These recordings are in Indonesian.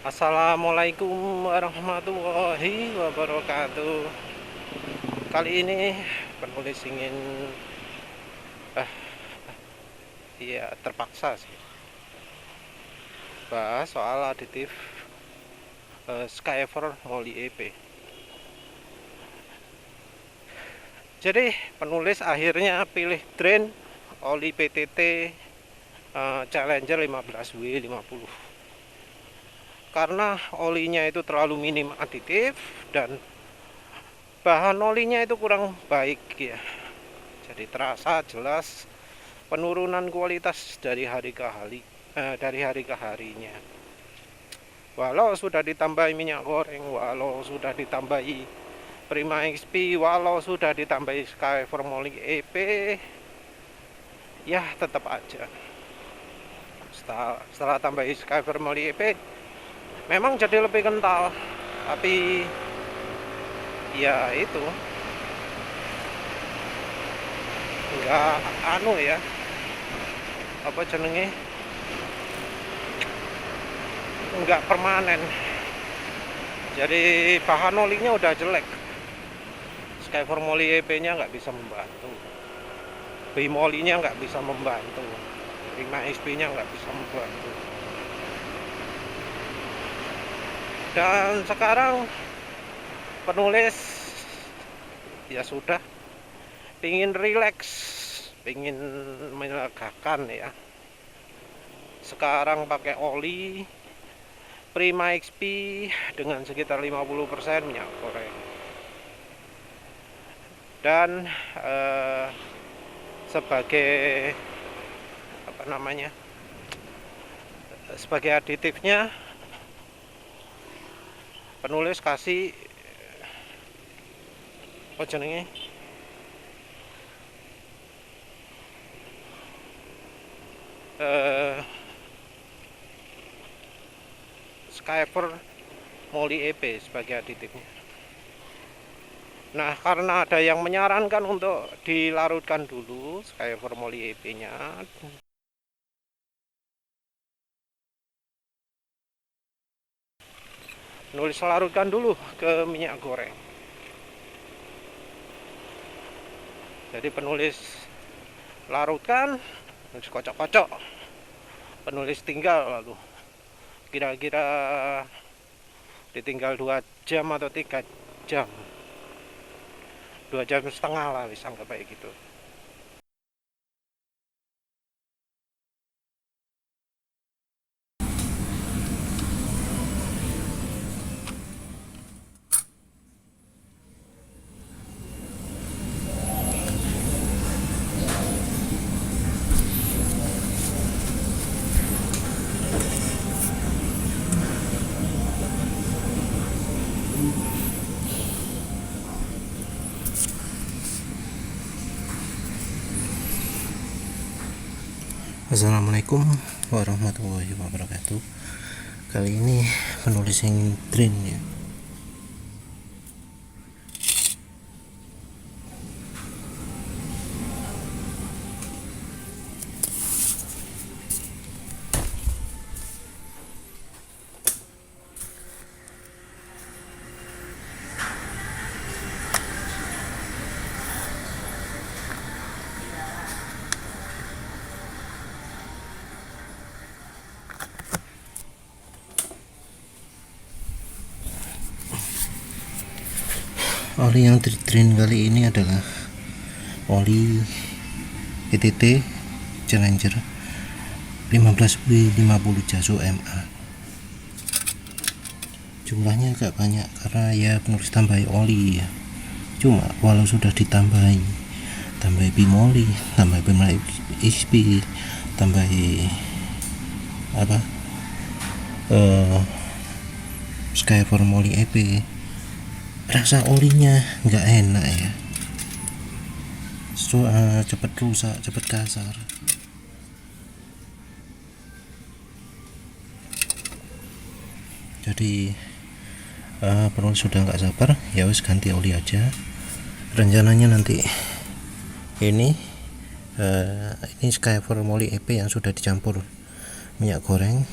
Assalamualaikum warahmatullahi wabarakatuh. Kali ini penulis ingin ya terpaksa sih bahas soal aditif Skyfer Moly EP. Jadi penulis akhirnya pilih drain oli PTT Challenger 15W50 karena olinya itu terlalu minim aditif dan bahan olinya itu kurang baik ya. Jadi terasa jelas penurunan kualitas dari hari ke harinya. Walau sudah ditambahi minyak goreng, walau sudah ditambahi Prima XP, walau sudah ditambahi Skyfer Moly EP, ya tetap aja. Setelah tambahi Skyfer Moly EP, memang jadi lebih kental, tapi ya itu enggak ya, apa jenenge, enggak permanen. Jadi bahan olinya udah jelek, Skyfer Moly EP nya nggak bisa membantu, Bimolinya nggak bisa membantu, Prima XP nya nggak bisa membantu. Dan sekarang penulis ya sudah pingin relax, pingin melegakan ya. Sekarang pakai oli Prima XP dengan sekitar 50% minyak goreng. Dan sebagai apa namanya? Sebagai aditifnya penulis kasih apa jenenge? Skyfer Moly EP sebagai aditifnya. Nah, karena ada yang menyarankan untuk dilarutkan dulu Skyfer Moly EP-nya, nulis larutkan dulu ke minyak goreng. Jadi penulis larutkan, penulis kocok-kocok, penulis tinggal, lalu kira-kira ditinggal 2 jam atau 3 jam, 2,5 jam lah, bisa anggap kayak gitu. Assalamualaikum warahmatullahi wabarakatuh. Kali ini penulis yang drain ya. Oli yang drain kali ini adalah oli PTT Challenger 15W50 Jaso MA. Jumlahnya agak banyak karena ya penulis tambahi oli ya. Cuma walau sudah tambahi bimoli, tambahi Prima XP, tambahi apa Skyfer Moly EP, rasa olinya nggak enak ya. Cepet rusak, cepet kasar. Jadi penulis sudah nggak sabar, ya wis ganti oli aja. Rencananya nanti ini Skyfer Moly EP yang sudah dicampur minyak goreng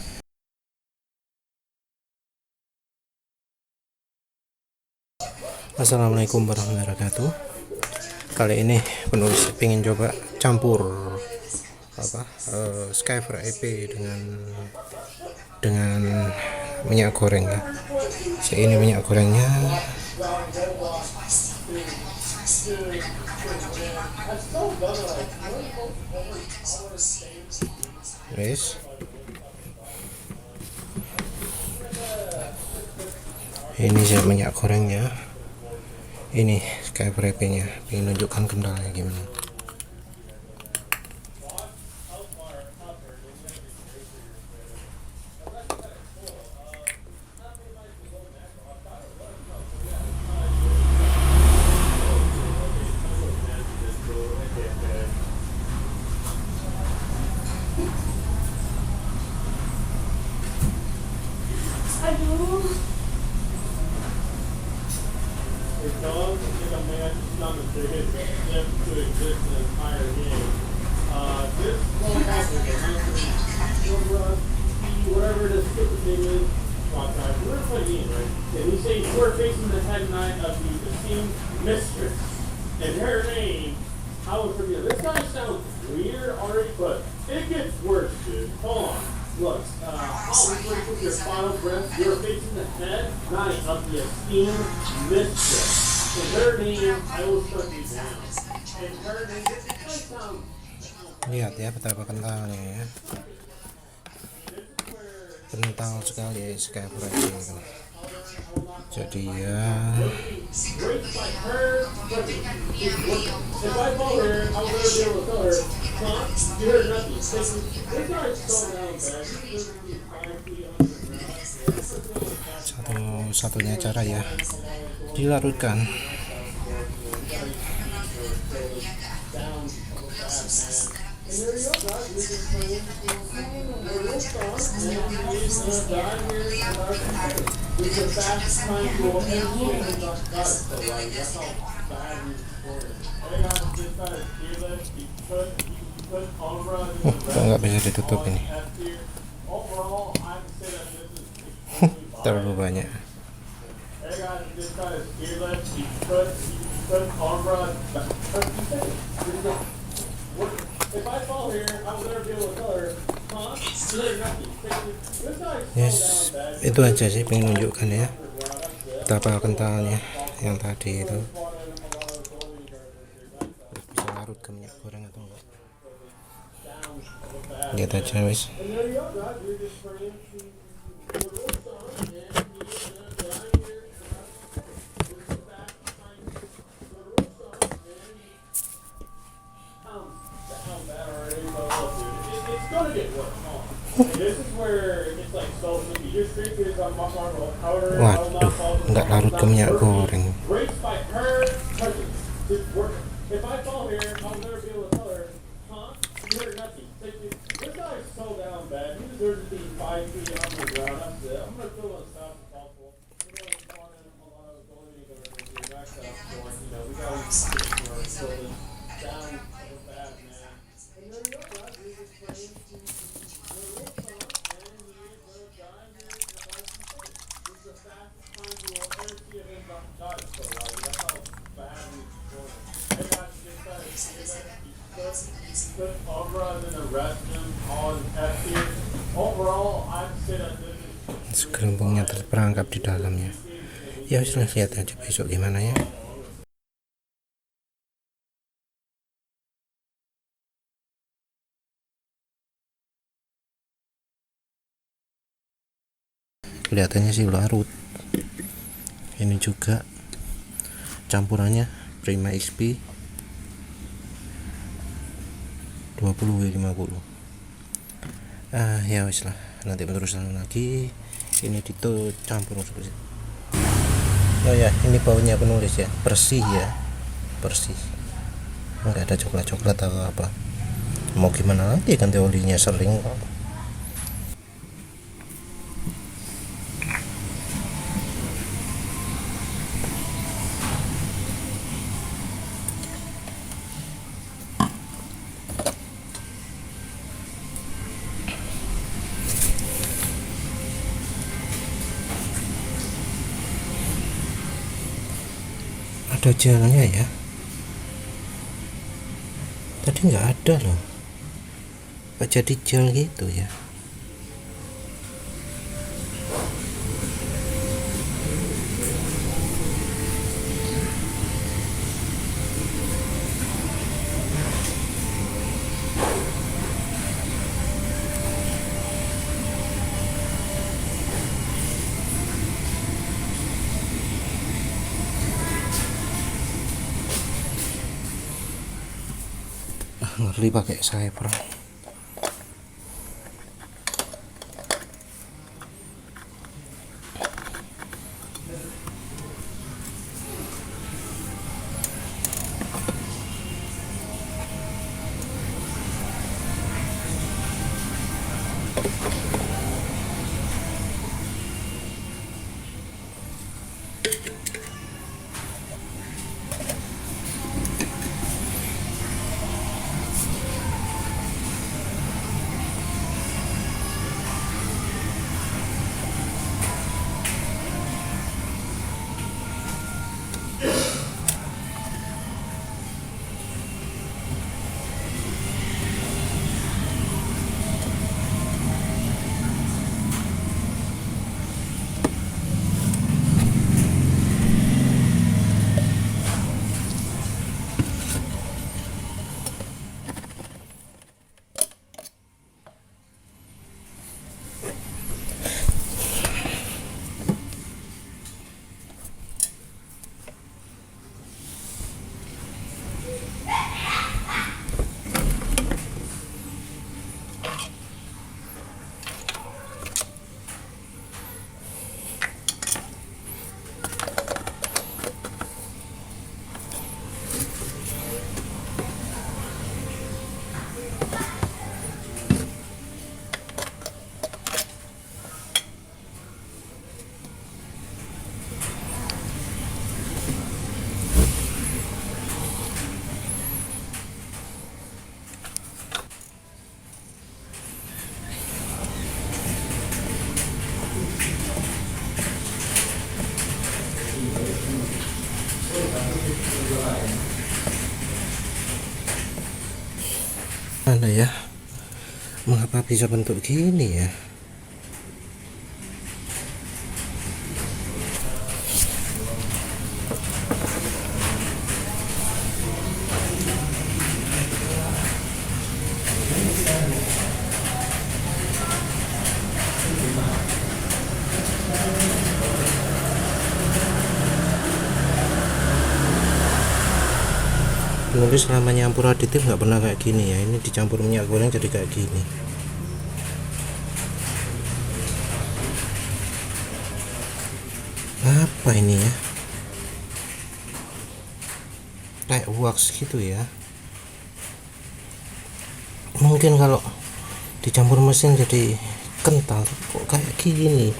Assalamualaikum warahmatullahi wabarakatuh. Kali ini penulis ingin coba campur Skyfer EP dengan minyak goreng ya. Ini minyak gorengnya guys. Ini saya minyak gorengnya. Ini Skyfer EP nya. Ingin menunjukkan kendalanya gimana. Whatever the stupid thing is, we're playing in, right? And we say we're facing the head knight of the esteemed mistress. And her name, I would forget. This guy sounds weird already, but it gets worse, dude. Hold on. Look, always with your final breath, you're facing the head knight of the esteemed mistress. And her name, I will shut you down. And her name, this guy sounds. Lihat ya betapa kentalnya ya. Kental sekali Skyfer ini. Jadi ya satunya cara ya dilarutkan. Kok nggak bisa ditutup ini? Terlalu banyak. Yes, itu aja sih pengen nunjukkan ya betapa kentalnya yang tadi itu. Bisa larut ke minyak goreng atau enggak? Lihat aja wis. Waduh, nggak larut ke minyak goreng. Gelembungnya terperangkap di dalamnya. Ya sudah, lihat aja besok gimana ya. Kelihatannya sih larut. Ini juga campurannya Prima XP 20W50. Ya wis lah, nanti penerusan lagi. Ini itu campur seperti. Oh ya, ini baunya penulis ya, bersih ya, bersih. Nggak ada coklat-coklat atau apa. Mau gimana lagi, ganti olinya sering. ada gelnya ya, tadi nggak ada loh, kok jadi gel gitu ya. Ngeri pakai sniper. Mana ya, mengapa bisa bentuk gini ya? Dulu selama nyampur aditif nggak pernah kayak gini ya, ini dicampur minyak goreng jadi kayak gini. Apa ini ya, kayak wax gitu ya, mungkin kalau dicampur mesin jadi kental, kok kayak gini.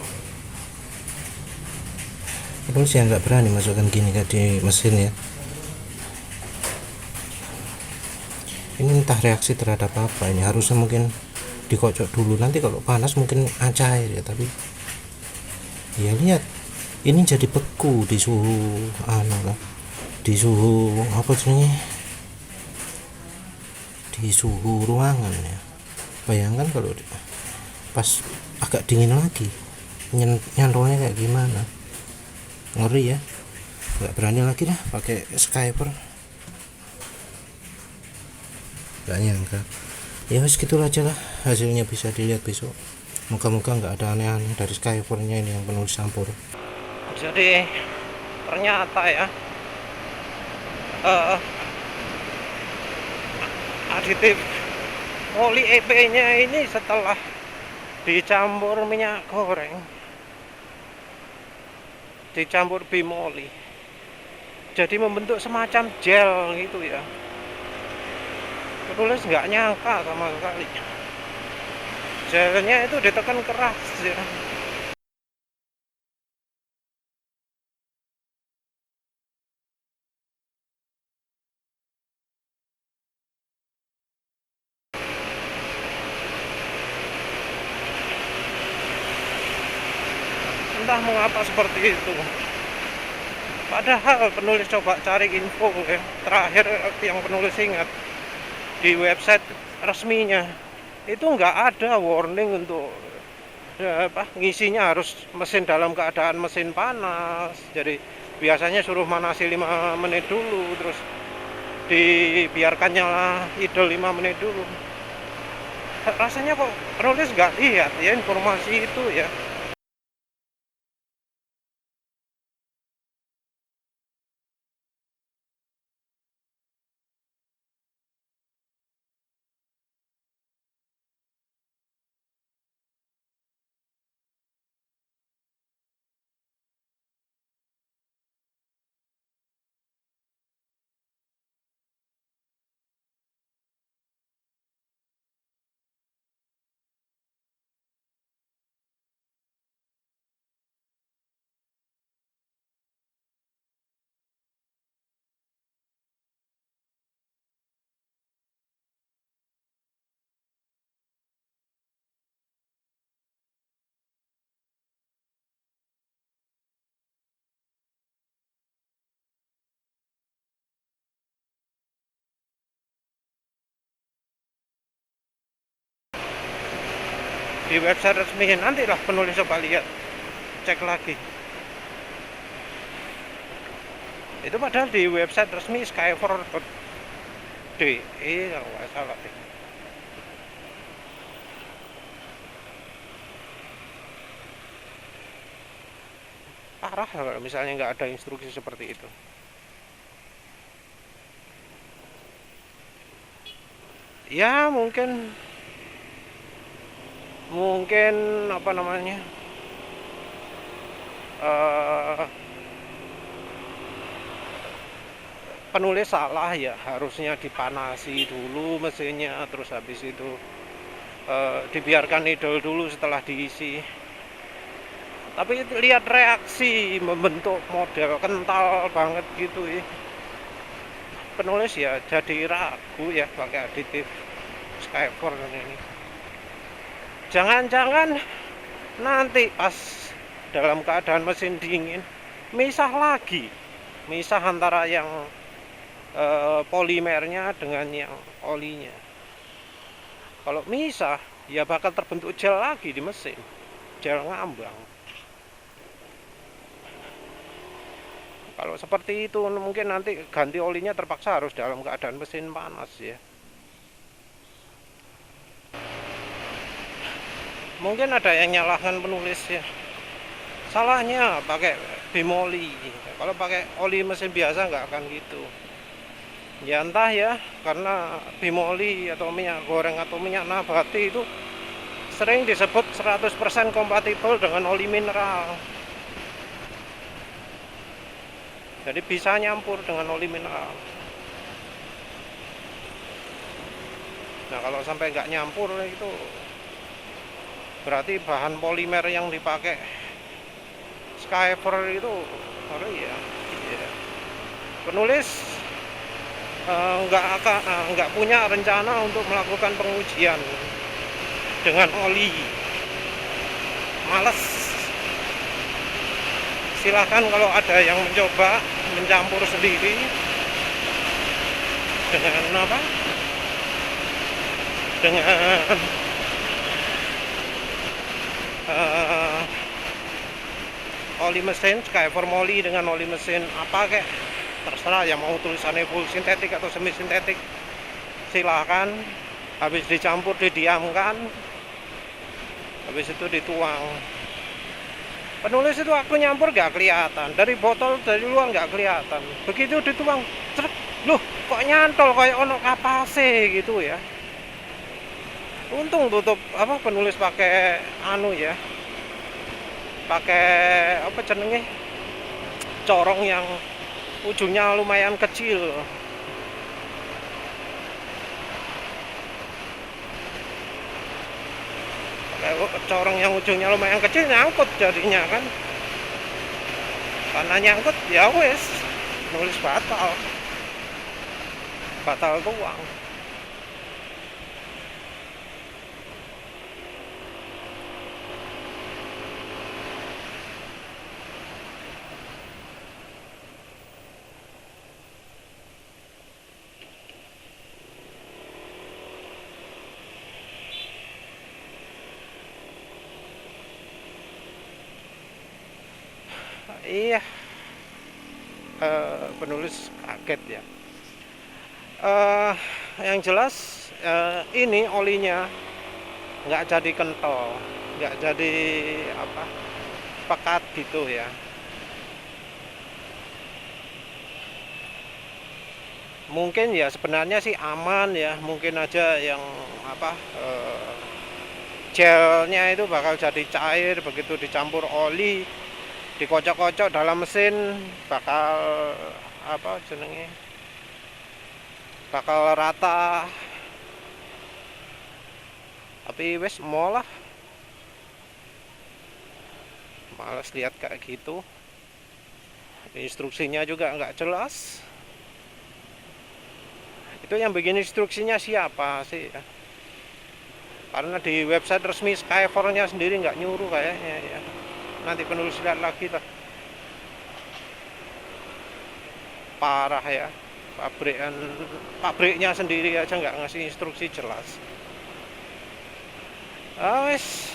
Terus ya nggak berani masukkan gini kayak di mesin ya. Ini entah reaksi terhadap apa, ini harusnya mungkin dikocok dulu, nanti kalau panas mungkin cair ya, tapi ya lihat ini jadi beku di suhu di suhu apa sebenarnya, di suhu ruangan ya. Bayangkan kalau pas agak dingin lagi nyantolnya kayak gimana, ngeri ya. Nggak berani lagi dah pakai skyper, gak nyangka ya. Wes gitu aja lah, hasilnya bisa dilihat besok. Moga-moga nggak ada aneh-aneh dari skypernya ini yang penuh campur. Jadi ternyata ya aditif oli EP nya ini setelah dicampur minyak goreng, dicampur bimoli, jadi membentuk semacam gel gitu ya. Tulis nggak nyangka sama sekali, gelnya itu ditekan keras ya. Entah mengapa seperti itu. Padahal penulis coba cari info ya, terakhir yang penulis ingat di website resminya itu nggak ada warning untuk ngisinya harus mesin dalam keadaan mesin panas. Jadi biasanya suruh manasi 5 menit dulu, terus dibiarkan nyala idle 5 menit dulu. Rasanya kok penulis nggak lihat ya informasi itu ya. Di website resmi nanti lah penulis coba lihat, cek lagi. Itu padahal di website resmi skyfor.de kalau nggak salah deh. Parah kalau misalnya nggak ada instruksi seperti itu. Ya mungkin apa namanya, penulis salah ya, harusnya dipanasi dulu mesinnya, terus habis itu dibiarkan idle dulu setelah diisi. Tapi lihat reaksi membentuk model kental banget gitu ya, penulis ya jadi ragu ya pakai aditif Skyfor ini. Jangan-jangan nanti pas dalam keadaan mesin dingin misah antara yang polimernya dengan yang olinya. Kalau misah ya bakal terbentuk gel lagi di mesin, gel ngambang. Kalau seperti itu mungkin nanti ganti olinya terpaksa harus dalam keadaan mesin panas ya. Mungkin ada yang nyalahkan penulis ya, salahnya pakai bimoli. Kalau pakai oli mesin biasa nggak akan gitu ya, entah ya karena bimoli atau minyak goreng atau minyak nabati itu sering disebut 100% kompatibel dengan oli mineral, jadi bisa nyampur dengan oli mineral. Nah kalau sampai nggak nyampur itu berarti bahan polimer yang dipakai Skyfor itu ya. Penulis nggak punya rencana untuk melakukan pengujian dengan oli, males. Silahkan kalau ada yang mencoba mencampur sendiri dengan oli mesin Skyfor Moly dengan oli mesin apa kayak terserah ya, mau tulisannya full sintetik atau semi sintetik silahkan. Habis dicampur didiamkan, habis itu dituang. Penulis itu aku nyampur gak kelihatan, dari botol dari luar gak kelihatan, begitu dituang cek, loh kok nyantol kayak ono kapase gitu ya. Untung tutup penulis pakai ya, pakai corong yang ujungnya lumayan kecil. Pakai corong yang ujungnya lumayan kecil, nyangkut jadinya kan. Karena nyangkut ya wes, nulis batal tuang. Iya, penulis kaget ya. Eh, yang jelas ini olinya nggak jadi kental, nggak jadi apa pekat gitu ya. Mungkin ya sebenarnya sih aman ya, mungkin aja yang apa gelnya itu bakal jadi cair begitu dicampur oli, dikocok-kocok dalam mesin bakal apa jenenge bakal rata. Tapi wes mau lah, males lihat kayak gitu, instruksinya juga nggak jelas. Itu yang bikin instruksinya siapa sih ya? Karena di website resmi Skyfor-nya sendiri nggak nyuruh kayaknya ya. Nanti penulis lihat lagi lah. Parah ya, pabriknya sendiri aja nggak ngasih instruksi jelas. Wes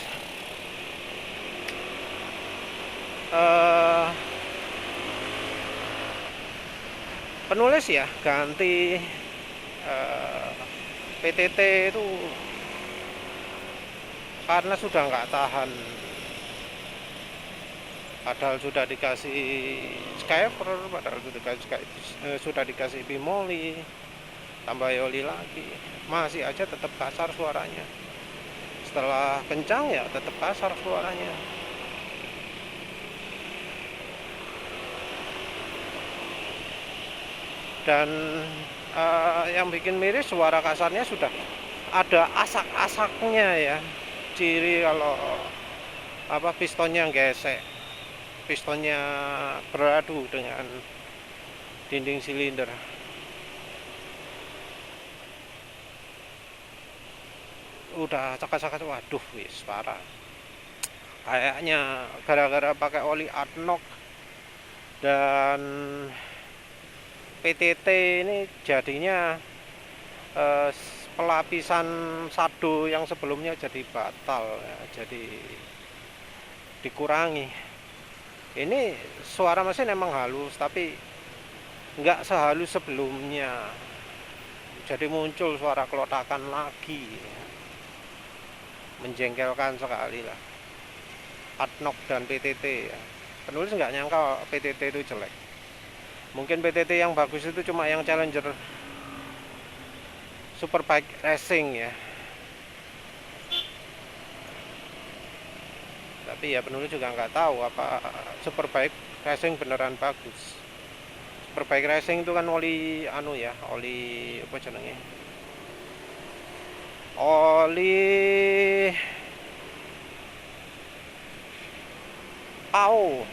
penulis ya ganti PTT itu karena sudah nggak tahan, padahal sudah dikasih Skyfer, padahal sudah dikasih bimoli, tambah oli lagi, masih aja tetap kasar suaranya. Setelah kencang ya tetap kasar suaranya. Dan yang bikin miris, suara kasarnya sudah ada asak-asaknya ya. Ciri kalau apa pistonnya gesek, pistonnya beradu dengan dinding silinder. Udah cakap-cakap, waduh wis parah. Kayaknya gara-gara pakai oli ADNOC dan PTT ini jadinya pelapisan sado yang sebelumnya jadi batal ya, jadi dikurangi. Ini suara mesin emang halus tapi nggak sehalus sebelumnya, jadi muncul suara kelotakan lagi ya. Menjengkelkan sekali lah ADNOC dan PTT ya. Penulis nggak nyangka PTT itu jelek. Mungkin PTT yang bagus itu cuma yang Challenger Superbike Racing ya. Tapi ya penulis juga nggak tahu apa Superbike Racing beneran bagus. Superbike Racing itu kan oli anu ya, oli apa jenenge? Oli PAO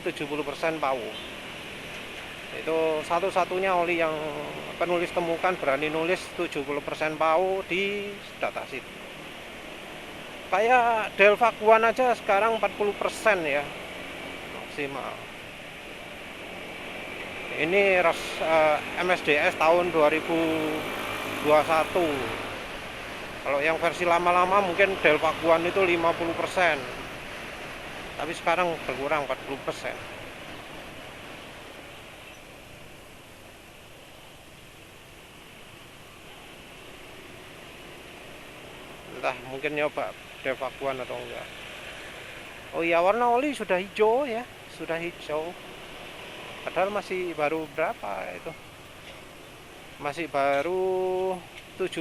70% PAO. Itu satu-satunya oli yang penulis temukan berani nulis 70% PAO di datasheet. Kayak Delva One aja sekarang 40% ya maksimal. Ini MSDS tahun 2021. Kalau yang versi lama-lama mungkin Delva One itu 50%. Tapi sekarang berkurang 40%. Entah mungkin nyoba Delva One atau enggak. Oh iya, warna oli sudah hijau ya, sudah hijau. Padahal masih baru berapa itu? Masih baru 236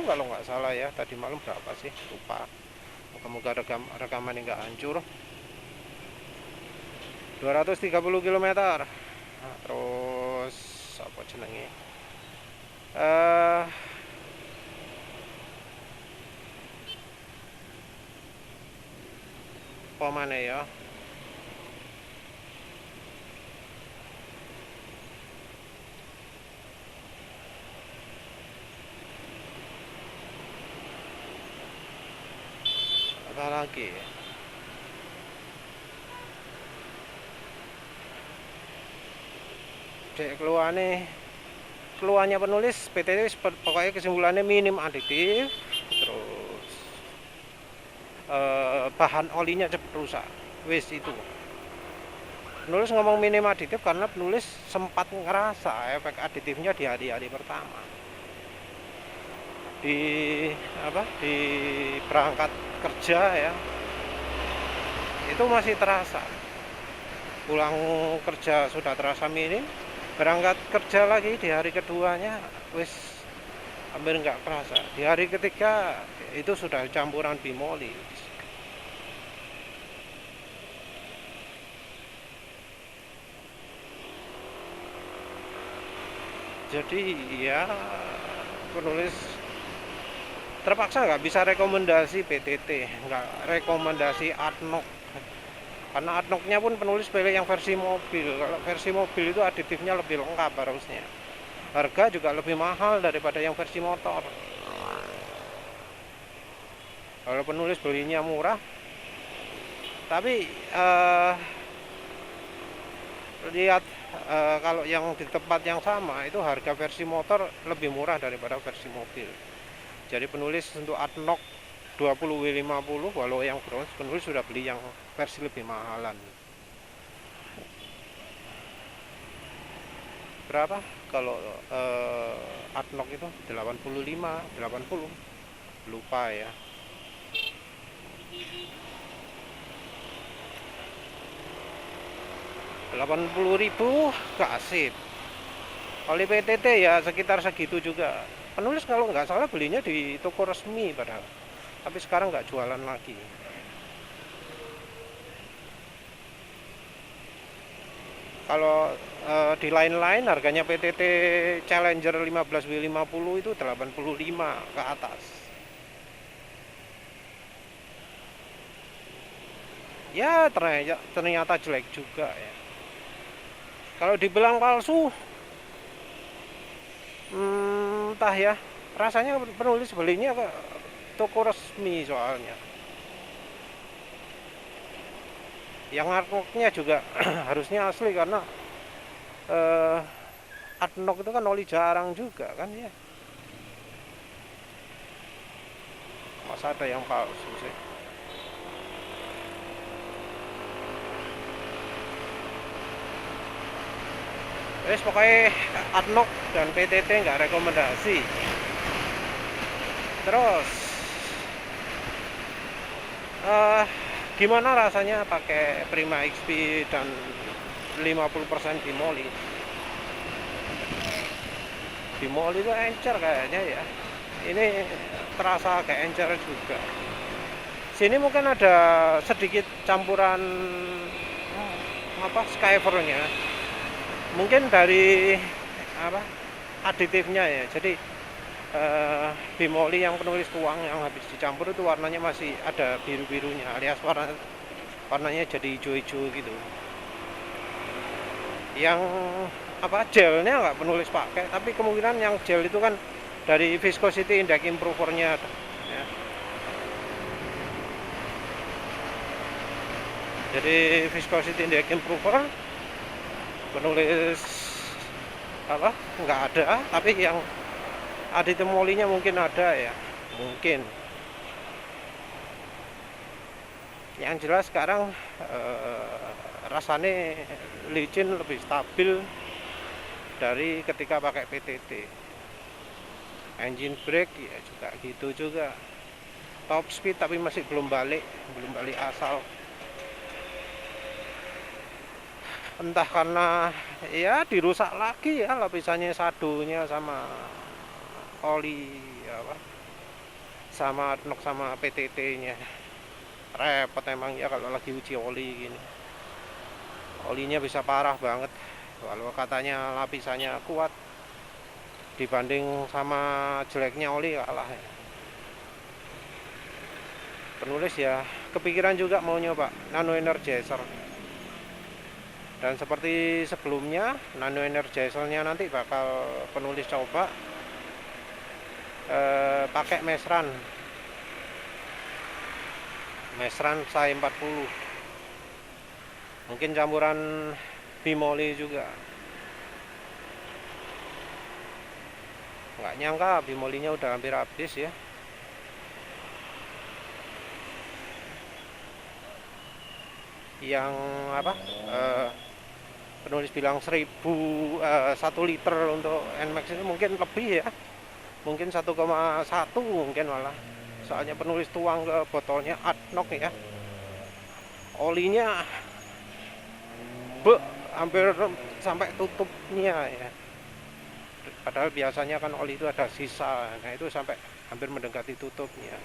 kalau nggak salah ya. Tadi malam berapa sih? Lupa. Moga-moga rekaman ini nggak hancur. 230 km. Nah, terus apa jenenge? Apa mana ya? Apa lagi? Keluarnya penulis PTT pokoknya kesimpulannya minim aditif, terus bahan olinya cepat rusak. Wis itu. Penulis ngomong minim aditif karena penulis sempat ngerasa efek aditifnya di hari-hari pertama. Di di berangkat kerja ya, itu masih terasa. Pulang kerja sudah terasa minim, berangkat kerja lagi di hari keduanya wis hampir nggak kerasa. Di hari ketiga itu sudah campuran bimoli. Jadi ya penulis terpaksa nggak bisa rekomendasi PTT, nggak rekomendasi ADNOC, karena ADNOC-nya pun penulis pilih yang versi mobil. Kalau versi mobil itu aditifnya lebih lengkap harusnya, harga juga lebih mahal daripada yang versi motor. Kalau penulis belinya murah, tapi lihat kalau yang di tempat yang sama itu harga versi motor lebih murah daripada versi mobil. Jadi penulis untuk ADNOC 20W50, walau yang bronze, penulis sudah beli yang versi lebih mahalan. Berapa kalau ADNOC itu? 85, 80, lupa ya. Rp80.000 kasih. Oleh PTT ya sekitar segitu juga. Penulis kalau nggak salah belinya di toko resmi padahal, tapi sekarang nggak jualan lagi. Kalau di lain-lain harganya PTT Challenger 15W50 itu 85 ke atas. Ya ternyata jelek juga ya. Kalau dibilang palsu, entah ya, rasanya penulis belinya ke toko resmi soalnya. Yang artworknya juga harusnya asli karena ADNOC itu kan oli jarang juga kan ya. Masa ada yang palsu sih? Wes pokoknya ADNOC dan PTT nggak rekomendasi. Terus gimana rasanya pakai Prima XP dan 50% bimoli? Bimoli itu encer kayaknya ya. Ini terasa kayak encer juga. Sini mungkin ada sedikit campuran Skyvernya. Mungkin dari aditifnya ya. Jadi bimoli yang penulis tuang yang habis dicampur itu warnanya masih ada biru-birunya, alias warnanya jadi hijau-hijau gitu. Yang gelnya nggak penulis pakai, tapi kemungkinan yang gel itu kan dari viscosity index improvernya ya. Jadi viscosity index improver penulis nggak ada, tapi yang aditif molinya mungkin ada ya, mungkin. Yang jelas sekarang rasanya licin lebih stabil dari ketika pakai PTT. Engine brake ya juga gitu juga. Top speed tapi masih belum balik asal. Entah karena ya dirusak lagi ya lapisannya, sadunya sama oli sama ADNOC sama PTT-nya. Repot emang ya kalau lagi uji oli gini. Olinya bisa parah banget. Walau katanya lapisannya kuat, dibanding sama jeleknya oli kalah ya. Penulis ya kepikiran juga mau nyoba Nano Energizer. Dan seperti sebelumnya, Nano Energizer-nya nanti bakal penulis coba pakai Mesran Sai 40. Mungkin campuran bimoli juga. Nggak nyangka bimolinya udah hampir habis ya. yang apa penulis bilang 1 liter untuk Nmax ini mungkin lebih ya, mungkin 1,1 mungkin malah, soalnya penulis tuang ke botolnya Adnoc ya, olinya hampir sampai tutupnya ya, padahal biasanya kan oli itu ada sisa, nah itu sampai hampir mendekati tutupnya.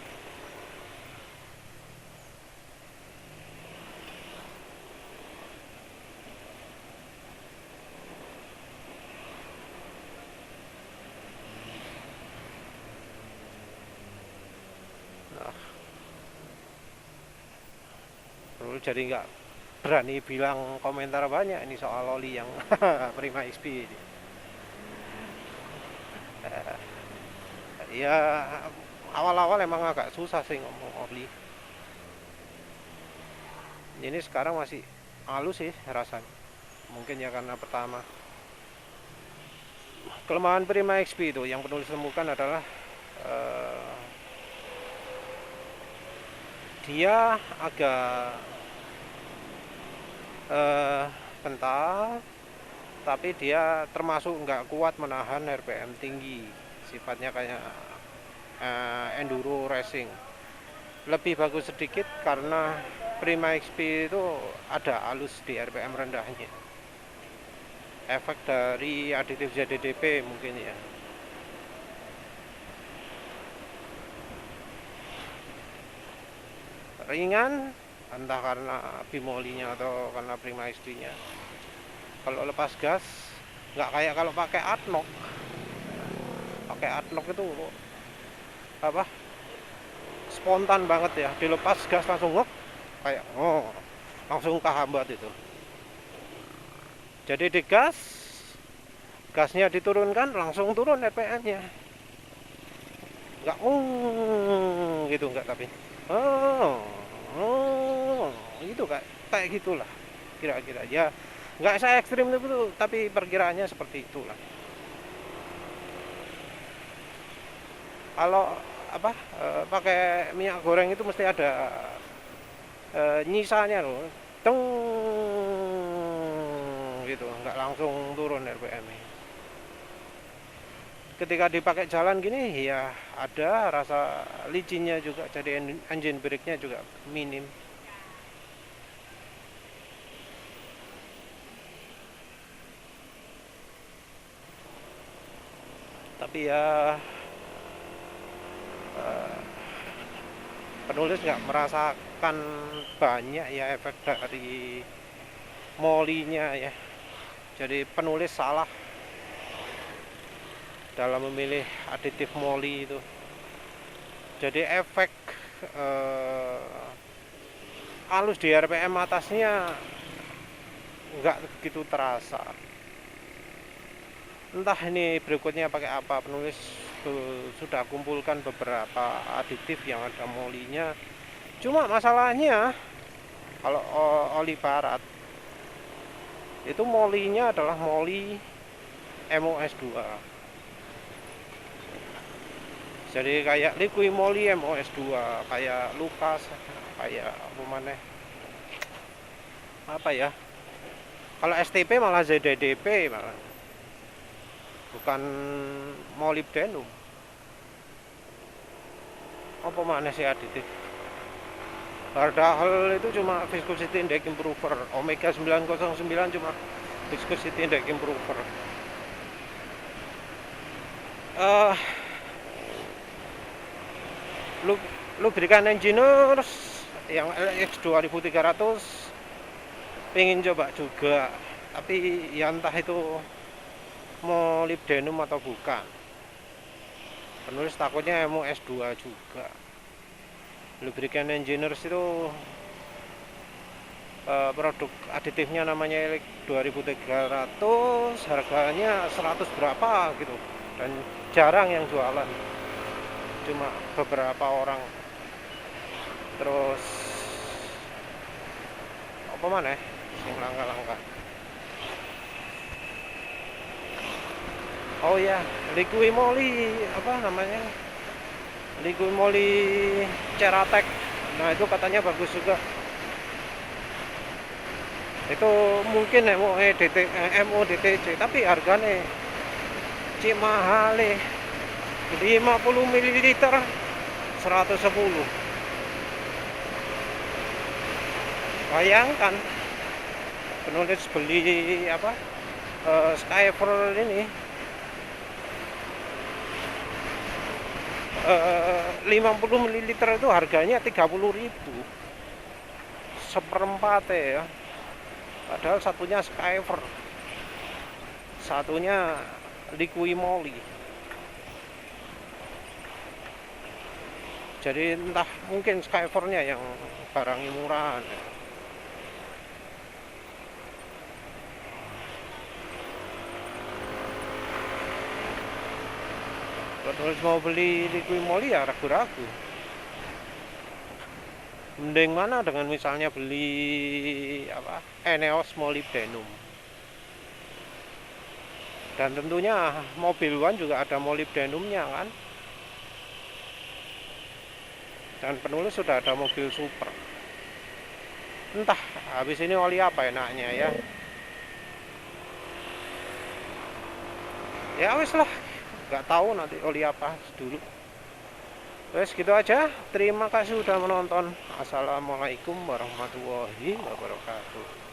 Jadi nggak berani bilang komentar banyak ini soal oli yang Prima XP ini. Ya awal-awal emang agak susah sih ngomong oli. Ini sekarang masih halus sih rasanya. Mungkin ya karena pertama. Kelemahan Prima XP itu yang penulis temukan adalah dia agak kental, tapi dia termasuk nggak kuat menahan RPM tinggi, sifatnya kayak enduro racing. Lebih bagus sedikit karena Prima XP itu ada halus di RPM rendahnya, efek dari aditif ZDDP mungkin ya. Ringan entah karena bimolinya atau karena Prima XP nya. Kalau lepas gas nggak kayak kalau pakai Adnoc. Pakai Adnoc itu apa spontan banget ya, dilepas gas langsung ngep, kayak langsung kehambat itu. Jadi di gasnya diturunkan langsung turun RPM nya, nggak gitu, nggak, tapi itu kayak gitulah kira-kira ya, nggak saya ekstrim itu, tapi perkiraannya seperti itulah. Kalau pakai minyak goreng itu mesti ada nyisanya loh, teng gitu, nggak langsung turun RPM-nya. Ketika dipakai jalan gini ya ada rasa licinnya juga, jadi engine brake-nya juga minim. Tapi ya penulis nggak merasakan banyak ya efek dari molinya ya. Jadi penulis salah dalam memilih aditif moli itu. Jadi efek halus di RPM atasnya nggak begitu terasa. Entah ini berikutnya pakai apa, penulis sudah kumpulkan beberapa aditif yang ada molinya. Cuma masalahnya kalau oli barat itu molinya adalah moli MOS2. Jadi kayak liquid moly MOS2, kayak Lucas, kayak apa ya? Kalau STP malah ZDDP malah. Bukan molybdenum. Apa mana sih aditif? Padahal itu cuma viscosity index improver. Omega 909 cuma viscosity index improver. Lubrican Engineers yang LX 2300 pengen coba juga, tapi ya entah itu molybdenum atau bukan. Penulis takutnya MOS2 juga. Lubrican Engineers itu produk aditifnya namanya LX 2300, harganya 100 berapa gitu, dan jarang yang jualan, cuma beberapa orang. Terus apa mana sing langka-langka, oh ya, liquid moly apa namanya, liquid moly Ceratec. Nah itu katanya bagus juga. Itu mungkin MODTC, tapi harganya cik mahal 50 ml 110. Bayangkan penulis beli apa Skyfer ini 50 ml itu harganya 30.000 seperempat ya, padahal satunya Skyfer, satunya Liqui Moly. Jadi entah mungkin Skyfernya yang barangnya murahan ya. Kalau mau beli Liqui Moly ya ragu-ragu. Mending mana dengan misalnya beli apa Eneos molybdenum. Dan tentunya mobil One juga ada molybdenumnya kan. Dan penulis sudah ada mobil super. Entah habis ini oli apa enaknya ya. Ya wis lah, nggak tahu nanti oli apa dulu. Wes gitu aja. Terima kasih sudah menonton. Assalamualaikum warahmatullahi wabarakatuh.